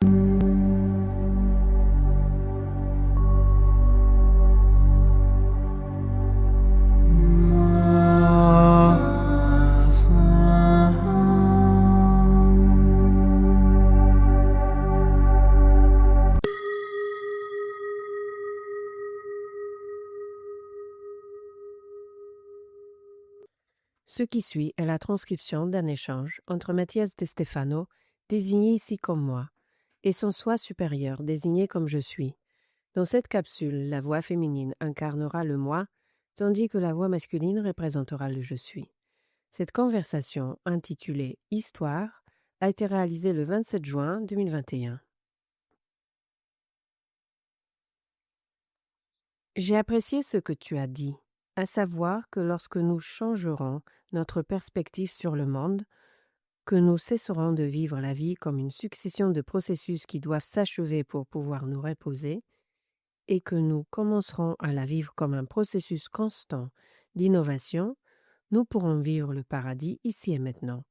Ce qui suit est la transcription d'un échange entre Mathias De Stefano, désigné ici comme moi, et son soi supérieur, désigné comme je suis. Dans cette capsule, la voix féminine incarnera le moi, tandis que la voix masculine représentera le je suis. Cette conversation, intitulée Histoire, a été réalisée le 27 juin 2021. J'ai apprécié ce que tu as dit, à savoir que lorsque nous changerons notre perspective sur le monde, que nous cesserons de vivre la vie comme une succession de processus qui doivent s'achever pour pouvoir nous reposer, et que nous commencerons à la vivre comme un processus constant d'innovation, nous pourrons vivre le paradis ici et maintenant.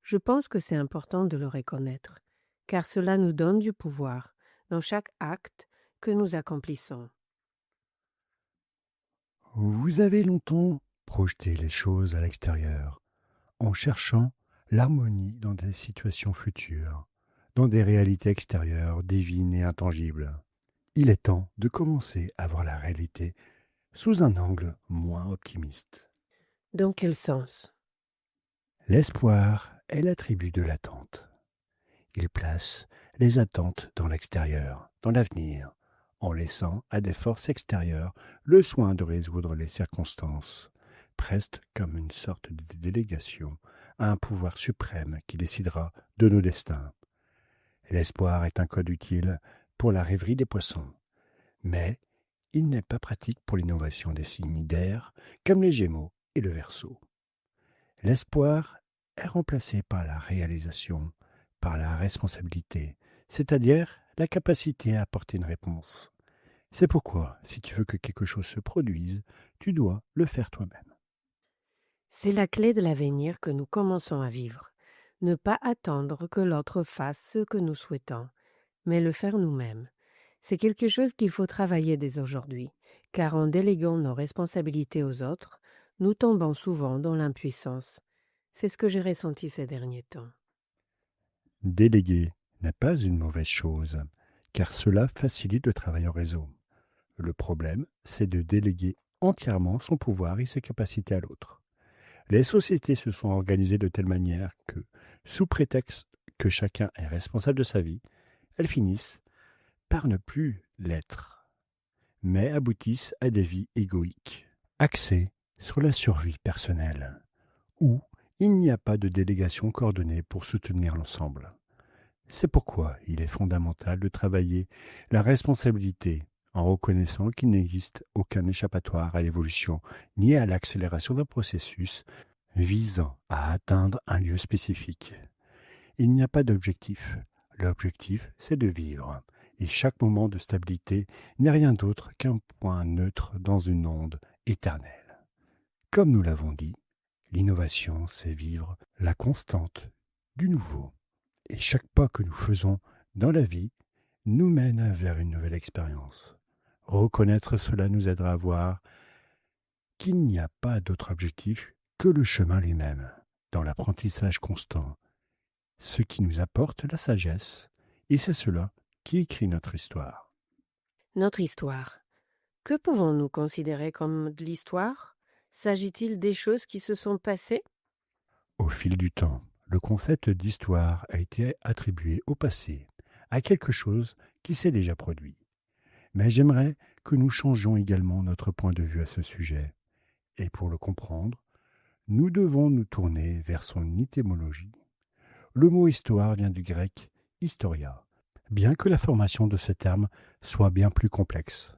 Je pense que c'est important de le reconnaître, car cela nous donne du pouvoir dans chaque acte que nous accomplissons. Vous avez longtemps projeté les choses à l'extérieur, en cherchant l'harmonie dans des situations futures, dans des réalités extérieures, divines et intangibles. Il est temps de commencer à voir la réalité sous un angle moins optimiste. Dans quel sens? L'espoir est l'attribut de l'attente. Il place les attentes dans l'extérieur, dans l'avenir, en laissant à des forces extérieures le soin de résoudre les circonstances, presque comme une sorte de délégation à un pouvoir suprême qui décidera de nos destins. L'espoir est un code utile pour la rêverie des poissons, mais il n'est pas pratique pour l'innovation des signes d'air comme les Gémeaux et le Verseau. L'espoir est remplacé par la réalisation, par la responsabilité, c'est-à-dire la capacité à apporter une réponse. C'est pourquoi, si tu veux que quelque chose se produise, tu dois le faire toi-même. C'est la clé de l'avenir que nous commençons à vivre. Ne pas attendre que l'autre fasse ce que nous souhaitons, mais le faire nous-mêmes. C'est quelque chose qu'il faut travailler dès aujourd'hui, car en déléguant nos responsabilités aux autres, nous tombons souvent dans l'impuissance. C'est ce que j'ai ressenti ces derniers temps. Déléguer n'est pas une mauvaise chose, car cela facilite le travail en réseau. Le problème, c'est de déléguer entièrement son pouvoir et ses capacités à l'autre. Les sociétés se sont organisées de telle manière que, sous prétexte que chacun est responsable de sa vie, elles finissent par ne plus l'être, mais aboutissent à des vies égoïques, axées sur la survie personnelle, où il n'y a pas de délégation coordonnée pour soutenir l'ensemble. C'est pourquoi il est fondamental de travailler la responsabilité en reconnaissant qu'il n'existe aucun échappatoire à l'évolution ni à l'accélération d'un processus visant à atteindre un lieu spécifique. Il n'y a pas d'objectif. L'objectif, c'est de vivre. Et chaque moment de stabilité n'est rien d'autre qu'un point neutre dans une onde éternelle. Comme nous l'avons dit, l'innovation, c'est vivre la constante du nouveau. Et chaque pas que nous faisons dans la vie nous mène vers une nouvelle expérience. Reconnaître cela nous aidera à voir qu'il n'y a pas d'autre objectif que le chemin lui-même, dans l'apprentissage constant, ce qui nous apporte la sagesse, et c'est cela qui écrit notre histoire. Notre histoire. Que pouvons-nous considérer comme de l'histoire? S'agit-il des choses qui se sont passées? Au fil du temps, le concept d'histoire a été attribué au passé, à quelque chose qui s'est déjà produit. Mais j'aimerais que nous changions également notre point de vue à ce sujet. Et pour le comprendre, nous devons nous tourner vers son étymologie. Le mot histoire vient du grec historia, bien que la formation de ce terme soit bien plus complexe.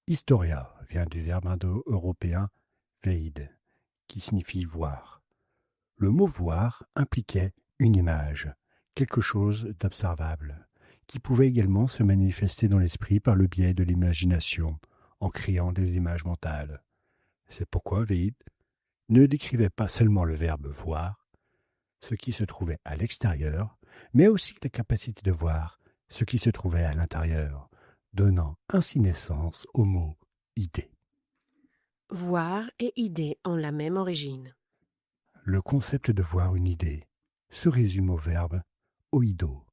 Historia vient du verbe indo-européen veid, qui signifie voir. Le mot voir impliquait une image, quelque chose d'observable, qui pouvait également se manifester dans l'esprit par le biais de l'imagination, en créant des images mentales. C'est pourquoi Veid ne décrivait pas seulement le verbe voir, ce qui se trouvait à l'extérieur, mais aussi la capacité de voir ce qui se trouvait à l'intérieur, donnant ainsi naissance au mot idée. Voir et idée ont la même origine. Le concept de voir une idée se résume au verbe oido,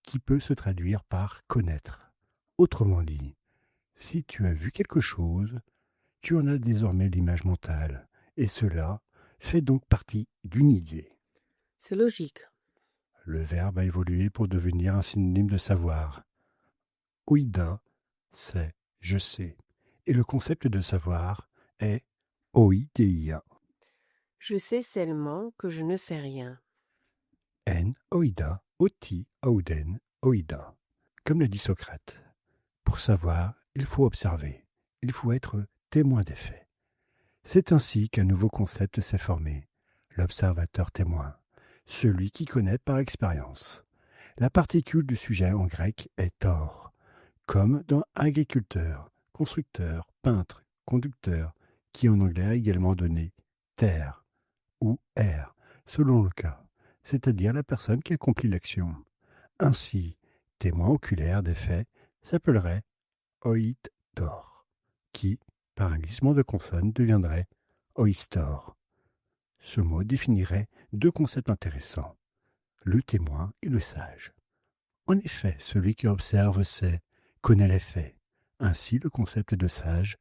qui peut se traduire par connaître. Autrement dit, si tu as vu quelque chose, tu en as désormais l'image mentale, et cela fait donc partie d'une idée. C'est logique. Le verbe a évolué pour devenir un synonyme de savoir. Oida, c'est je sais, et le concept de savoir est oideia. Je sais seulement que je ne sais rien. En oida, oti ouden, oida. Comme le dit Socrate, pour savoir, il faut observer, il faut être témoin des faits. C'est ainsi qu'un nouveau concept s'est formé, l'observateur témoin, celui qui connaît par expérience. La particule du sujet en grec est or, comme dans agriculteur, constructeur, peintre, conducteur, qui en anglais a également donné terre ou air, selon le cas, c'est-à-dire la personne qui accomplit l'action. Ainsi, témoin oculaire des faits s'appellerait oïdor, qui, par un glissement de consonne, deviendrait oïstor. Ce mot définirait deux concepts intéressants, le témoin et le sage. En effet, celui qui observe sait, connaît les faits. Ainsi, le concept de sage,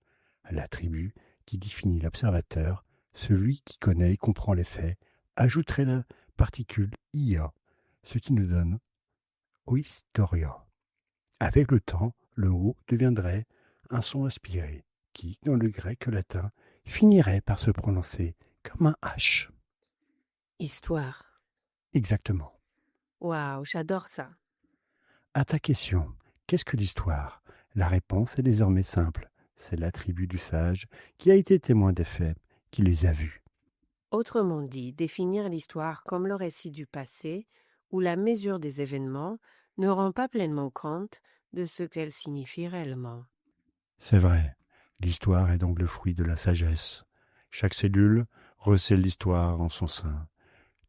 l'attribut qui définit l'observateur, celui qui connaît et comprend les faits, ajouterait la particule ia, ce qui nous donne oistoria. Avec le temps, le O deviendrait un son aspiré, qui, dans le grec latin, finirait par se prononcer comme un H. Histoire. Exactement. Waouh, j'adore ça. À ta question, qu'est-ce que l'histoire? La réponse est désormais simple. C'est l'attribut du sage qui a été témoin des faits, qui les a vus. Autrement dit, définir l'histoire comme le récit du passé ou la mesure des événements ne rend pas pleinement compte de ce qu'elle signifie réellement. C'est vrai, l'histoire est donc le fruit de la sagesse. Chaque cellule recèle l'histoire en son sein.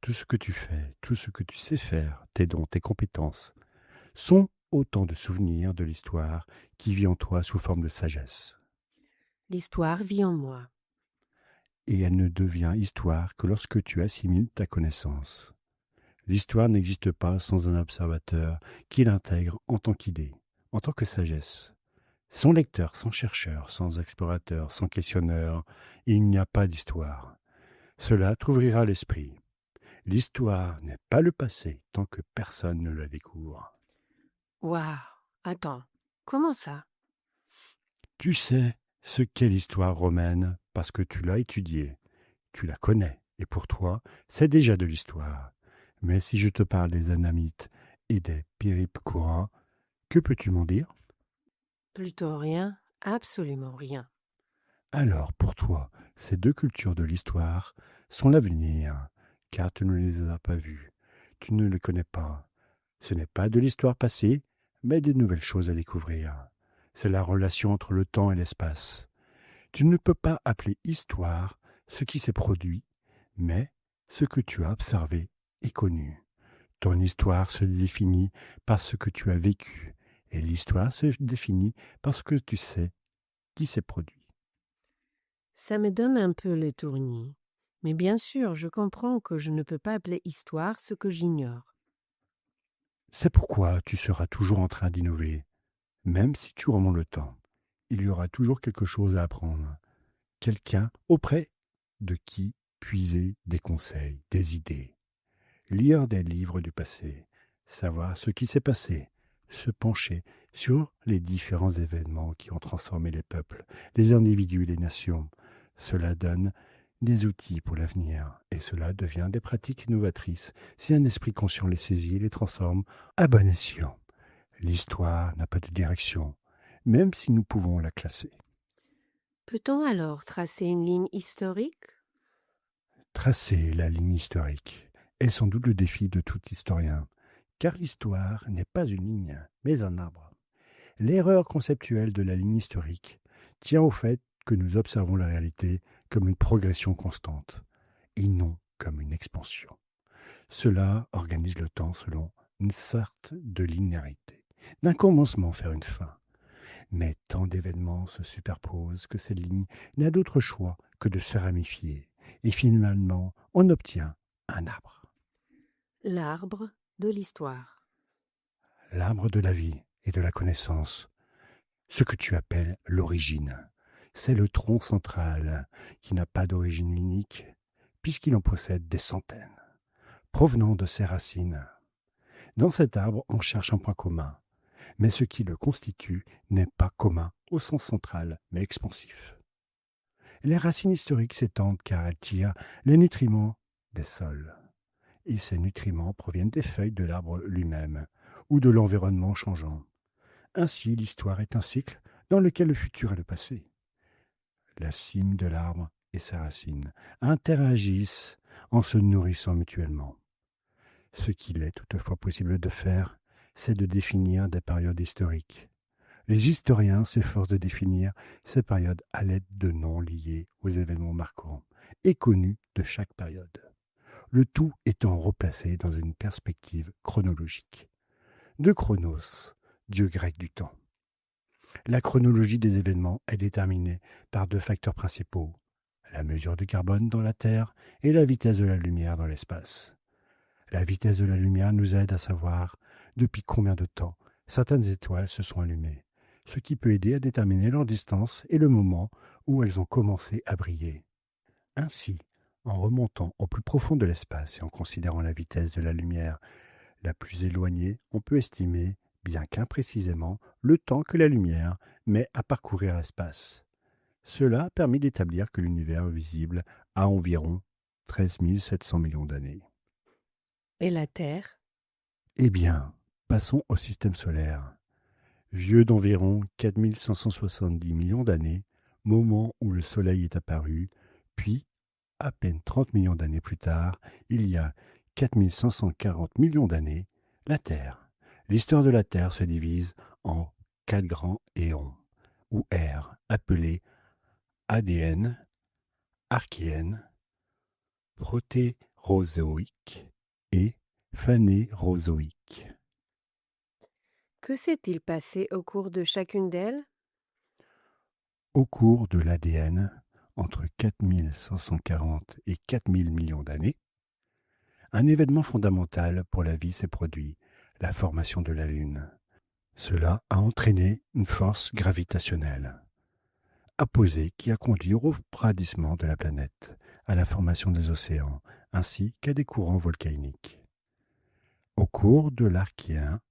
Tout ce que tu fais, tout ce que tu sais faire, tes dons, tes compétences, sont autant de souvenirs de l'histoire qui vit en toi sous forme de sagesse. L'histoire vit en moi. Et elle ne devient histoire que lorsque tu assimiles ta connaissance. L'histoire n'existe pas sans un observateur qui l'intègre en tant qu'idée, en tant que sagesse. Sans lecteur, sans chercheur, sans explorateur, sans questionneur, il n'y a pas d'histoire. Cela t'ouvrira l'esprit. L'histoire n'est pas le passé tant que personne ne la découvre. Waouh, attends, comment ça? Tu sais ce qu'est l'histoire romaine parce que tu l'as étudiée, tu la connais, et pour toi, c'est déjà de l'histoire. Mais si je te parle des Anamites et des Piripkura, que peux-tu m'en dire? Plutôt rien, absolument rien. Alors, pour toi, ces deux cultures de l'histoire sont l'avenir, car tu ne les as pas vues, tu ne les connais pas. Ce n'est pas de l'histoire passée, mais de nouvelles choses à découvrir. C'est la relation entre le temps et l'espace. Tu ne peux pas appeler histoire ce qui s'est produit, mais ce que tu as observé et connu. Ton histoire se définit par ce que tu as vécu, et l'histoire se définit par ce que tu sais qui s'est produit. Ça me donne un peu le tournis. Mais bien sûr, je comprends que je ne peux pas appeler histoire ce que j'ignore. C'est pourquoi tu seras toujours en train d'innover, même si tu remontes le temps. Il y aura toujours quelque chose à apprendre, quelqu'un auprès de qui puiser des conseils, des idées, lire des livres du passé, savoir ce qui s'est passé, se pencher sur les différents événements qui ont transformé les peuples, les individus, les nations. Cela donne des outils pour l'avenir et cela devient des pratiques novatrices si un esprit conscient les saisit et les transforme à bon escient. L'histoire n'a pas de direction, même si nous pouvons la classer. Peut-on alors tracer une ligne historique? Tracer la ligne historique est sans doute le défi de tout historien, car l'histoire n'est pas une ligne, mais un arbre. L'erreur conceptuelle de la ligne historique tient au fait que nous observons la réalité comme une progression constante, et non comme une expansion. Cela organise le temps selon une sorte de linéarité. D'un commencement faire une fin. Mais tant d'événements se superposent que cette ligne n'a d'autre choix que de se ramifier. Et finalement, on obtient un arbre. L'arbre de l'histoire. L'arbre de la vie et de la connaissance. Ce que tu appelles l'origine. C'est le tronc central qui n'a pas d'origine unique, puisqu'il en possède des centaines, provenant de ses racines. Dans cet arbre, on cherche un point commun, mais ce qui le constitue n'est pas commun au sens central, mais expansif. Les racines historiques s'étendent car elles tirent les nutriments des sols. Et ces nutriments proviennent des feuilles de l'arbre lui-même ou de l'environnement changeant. Ainsi, l'histoire est un cycle dans lequel le futur et le passé, la cime de l'arbre et sa racine, interagissent en se nourrissant mutuellement. Ce qu'il est toutefois possible de faire, c'est de définir des périodes historiques. Les historiens s'efforcent de définir ces périodes à l'aide de noms liés aux événements marquants et connus de chaque période, le tout étant replacé dans une perspective chronologique. De Chronos, dieu grec du temps. La chronologie des événements est déterminée par deux facteurs principaux, la mesure du carbone dans la Terre et la vitesse de la lumière dans l'espace. La vitesse de la lumière nous aide à savoir depuis combien de temps certaines étoiles se sont allumées, ce qui peut aider à déterminer leur distance et le moment où elles ont commencé à briller. Ainsi, en remontant au plus profond de l'espace et en considérant la vitesse de la lumière la plus éloignée, on peut estimer, bien qu'imprécisément, le temps que la lumière met à parcourir l'espace. Cela a permis d'établir que l'univers est visible à environ 13 700 millions d'années. Et la Terre? Eh bien, passons au système solaire. Vieux d'environ 4 570 millions d'années, moment où le Soleil est apparu, puis, à peine 30 millions d'années plus tard, il y a 4 540 millions d'années, la Terre. L'histoire de la Terre se divise en 4 grands éons, ou ères, appelés ADN, Archéenne, Protérozoïque et Phanérozoïque. Que s'est-il passé au cours de chacune d'elles? Au cours de l'ADN, entre 4540 et 4000 millions d'années, un événement fondamental pour la vie s'est produit, la formation de la Lune. Cela a entraîné une force gravitationnelle apposée qui a conduit au refroidissement de la planète, à la formation des océans, ainsi qu'à des courants volcaniques. Au cours de l'Archéen,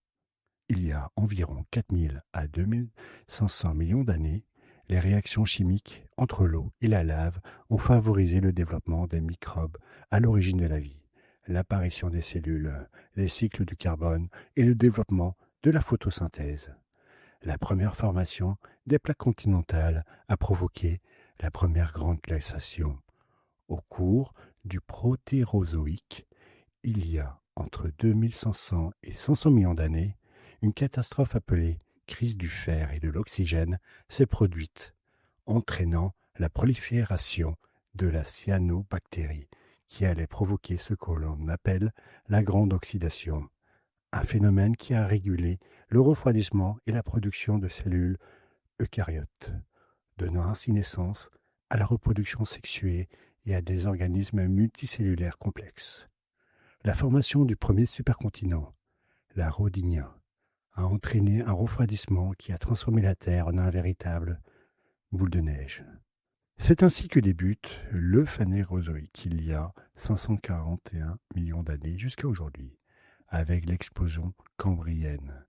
il y a environ 4000 à 2500 millions d'années, les réactions chimiques entre l'eau et la lave ont favorisé le développement des microbes à l'origine de la vie, l'apparition des cellules, les cycles du carbone et le développement de la photosynthèse. La première formation des plaques continentales a provoqué la première grande glaciation. Au cours du Protérozoïque, il y a entre 2500 et 500 millions d'années, une catastrophe appelée crise du fer et de l'oxygène s'est produite, entraînant la prolifération de la cyanobactérie, qui allait provoquer ce que l'on appelle la grande oxydation, un phénomène qui a régulé le refroidissement et la production de cellules eucaryotes, donnant ainsi naissance à la reproduction sexuée et à des organismes multicellulaires complexes. La formation du premier supercontinent, la Rhodinien, a entraîné un refroidissement qui a transformé la Terre en un véritable boule de neige. C'est ainsi que débute le Phanérozoïque il y a 541 millions d'années jusqu'à aujourd'hui, avec l'explosion cambrienne,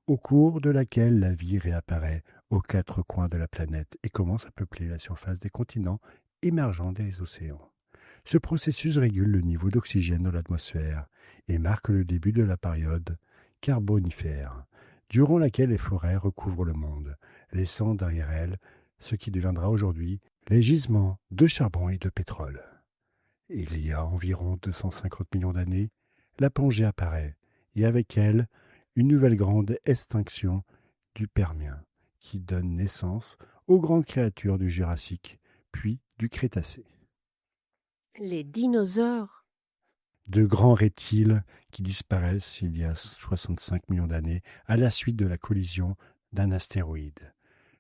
au cours de laquelle la vie réapparaît aux quatre coins de la planète et commence à peupler la surface des continents émergeant des océans. Ce processus régule le niveau d'oxygène dans l'atmosphère et marque le début de la période carbonifère, durant laquelle les forêts recouvrent le monde, laissant derrière elles ce qui deviendra aujourd'hui les gisements de charbon et de pétrole. Il y a environ 250 millions d'années, la Pangée apparaît, et avec elle, une nouvelle grande extinction du Permien, qui donne naissance aux grandes créatures du Jurassique, puis du Crétacé. Les dinosaures? de grands reptiles qui disparaissent il y a 65 millions d'années à la suite de la collision d'un astéroïde.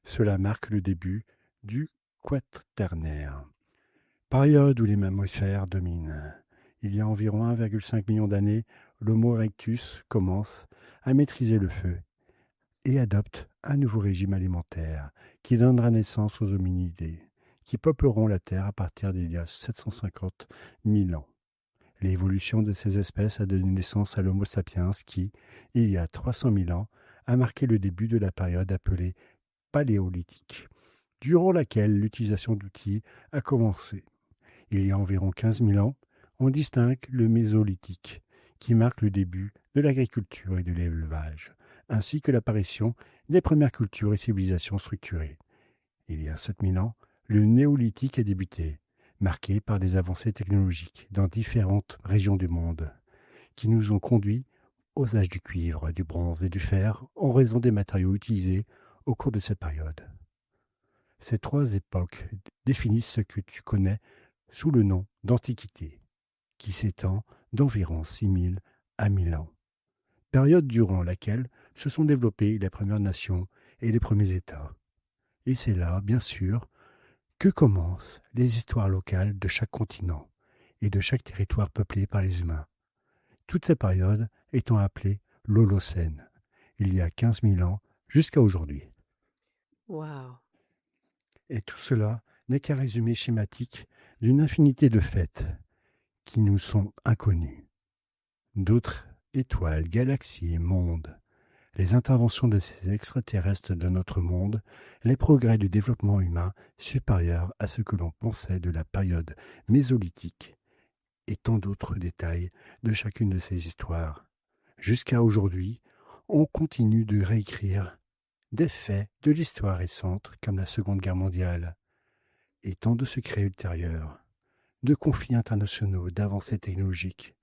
Cela marque le début du Quaternaire, période où les mammifères dominent. Il y a environ 1,5 million d'années, l'Homo erectus commence à maîtriser le feu et adopte un nouveau régime alimentaire qui donnera naissance aux hominidés, qui peupleront la Terre à partir d'il y a 750 000 ans. L'évolution de ces espèces a donné naissance à l'Homo sapiens qui, il y a 300 000 ans, a marqué le début de la période appelée paléolithique, durant laquelle l'utilisation d'outils a commencé. Il y a environ 15 000 ans, on distingue le mésolithique, qui marque le début de l'agriculture et de l'élevage, ainsi que l'apparition des premières cultures et civilisations structurées. Il y a 7 000 ans, le néolithique a débuté, marqué par des avancées technologiques dans différentes régions du monde, qui nous ont conduits aux âges du cuivre, du bronze et du fer en raison des matériaux utilisés au cours de cette période. Ces trois époques définissent ce que tu connais sous le nom d'Antiquité, qui s'étend d'environ 6 000 à 1 000 ans, période durant laquelle se sont développées les premières nations et les premiers États. Et c'est là, bien sûr, que commencent les histoires locales de chaque continent et de chaque territoire peuplé par les humains. Toutes ces périodes étant appelées l'Holocène, il y a 15 000 ans jusqu'à aujourd'hui. Waouh! Et tout cela n'est qu'un résumé schématique d'une infinité de faits qui nous sont inconnus. D'autres étoiles, galaxies, mondes, les interventions de ces extraterrestres de notre monde, les progrès du développement humain supérieurs à ce que l'on pensait de la période mésolithique, et tant d'autres détails de chacune de ces histoires. Jusqu'à aujourd'hui, on continue de réécrire des faits de l'histoire récente comme la Seconde Guerre mondiale, et tant de secrets ultérieurs, de conflits internationaux, d'avancées technologiques,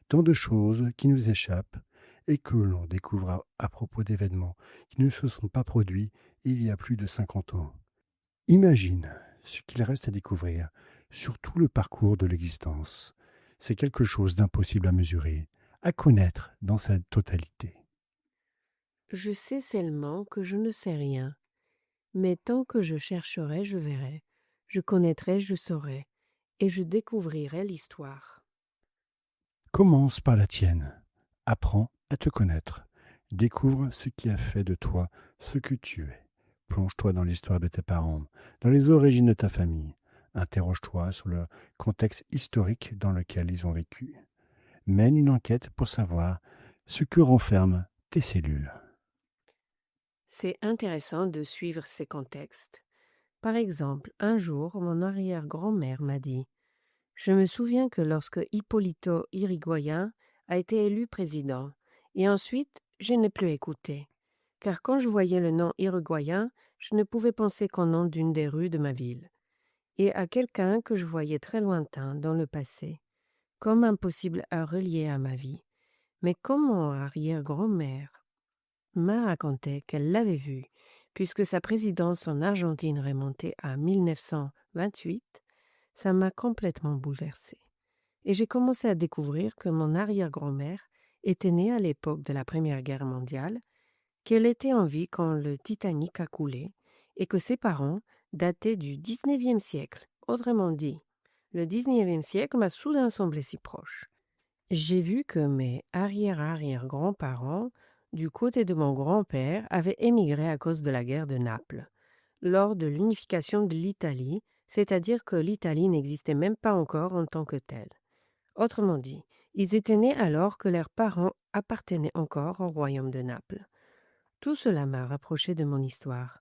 tant de choses qui nous échappent et que l'on découvre à propos d'événements qui ne se sont pas produits il y a plus de 50 ans. Imagine ce qu'il reste à découvrir sur tout le parcours de l'existence. C'est quelque chose d'impossible à mesurer, à connaître dans sa totalité. Je sais seulement que je ne sais rien, mais tant que je chercherai, je verrai, je connaîtrai, je saurai, et je découvrirai l'histoire. Commence par la tienne. Apprends à te connaître. Découvre ce qui a fait de toi ce que tu es. Plonge-toi dans l'histoire de tes parents, dans les origines de ta famille. Interroge-toi sur le contexte historique dans lequel ils ont vécu. Mène une enquête pour savoir ce que renferment tes cellules. C'est intéressant de suivre ces contextes. Par exemple, un jour, mon arrière-grand-mère m'a dit « Je me souviens que lorsque Hipólito Yrigoyen a été élu président, et ensuite, je n'ai plus écouté, car quand je voyais le nom Yrigoyen, je ne pouvais penser qu'au nom d'une des rues de ma ville, et à quelqu'un que je voyais très lointain dans le passé, comme impossible à relier à ma vie. Mais quand mon arrière-grand-mère m'a raconté qu'elle l'avait vu, puisque sa présidence en Argentine remontait à 1928, ça m'a complètement bouleversée. Et j'ai commencé à découvrir que mon arrière-grand-mère était née à l'époque de la Première Guerre mondiale, qu'elle était en vie quand le Titanic a coulé, et que ses parents dataient du 19e siècle. Autrement dit, le 19e siècle m'a soudain semblé si proche. J'ai vu que mes arrière-arrière-grands-parents, du côté de mon grand-père, avaient émigré à cause de la guerre de Naples, lors de l'unification de l'Italie, c'est-à-dire que l'Italie n'existait même pas encore en tant que telle. Autrement dit, ils étaient nés alors que leurs parents appartenaient encore au royaume de Naples. Tout cela m'a rapproché de mon histoire,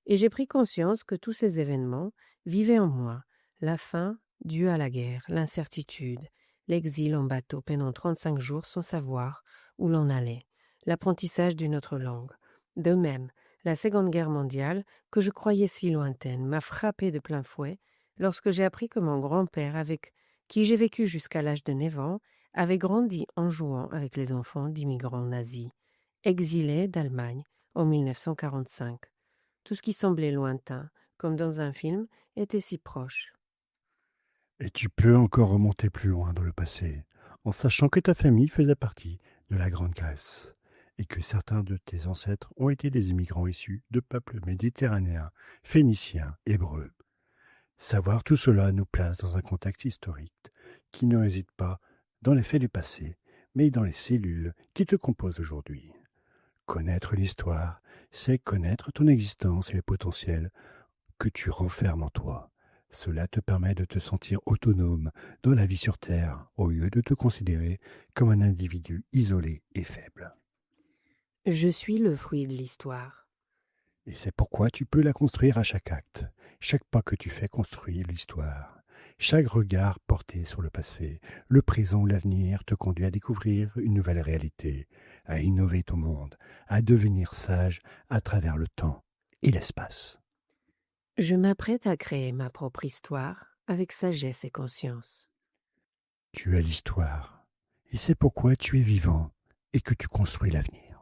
et j'ai pris conscience que tous ces événements vivaient en moi, la faim due à la guerre, l'incertitude, l'exil en bateau pendant 35 jours sans savoir où l'on allait, l'apprentissage d'une autre langue. De même, la Seconde Guerre mondiale, que je croyais si lointaine, m'a frappé de plein fouet lorsque j'ai appris que mon grand-père, avec qui j'ai vécu jusqu'à l'âge de 9 ans, avait grandi en jouant avec les enfants d'immigrants nazis, exilés d'Allemagne en 1945. Tout ce qui semblait lointain, comme dans un film, était si proche. Et tu peux encore remonter plus loin dans le passé, en sachant que ta famille faisait partie de la Grande Grèce et que certains de tes ancêtres ont été des immigrants issus de peuples méditerranéens, phéniciens, hébreux. Savoir tout cela nous place dans un contexte historique qui ne réside pas dans les faits du passé, mais dans les cellules qui te composent aujourd'hui. Connaître l'histoire, c'est connaître ton existence et le potentiel que tu renfermes en toi. Cela te permet de te sentir autonome dans la vie sur Terre, au lieu de te considérer comme un individu isolé et faible. Je suis le fruit de l'histoire. Et c'est pourquoi tu peux la construire à chaque acte. Chaque pas que tu fais construit l'histoire. Chaque regard porté sur le passé, le présent ou l'avenir te conduit à découvrir une nouvelle réalité, à innover ton monde, à devenir sage à travers le temps et l'espace. Je m'apprête à créer ma propre histoire avec sagesse et conscience. Tu es l'histoire, et c'est pourquoi tu es vivant et que tu construis l'avenir.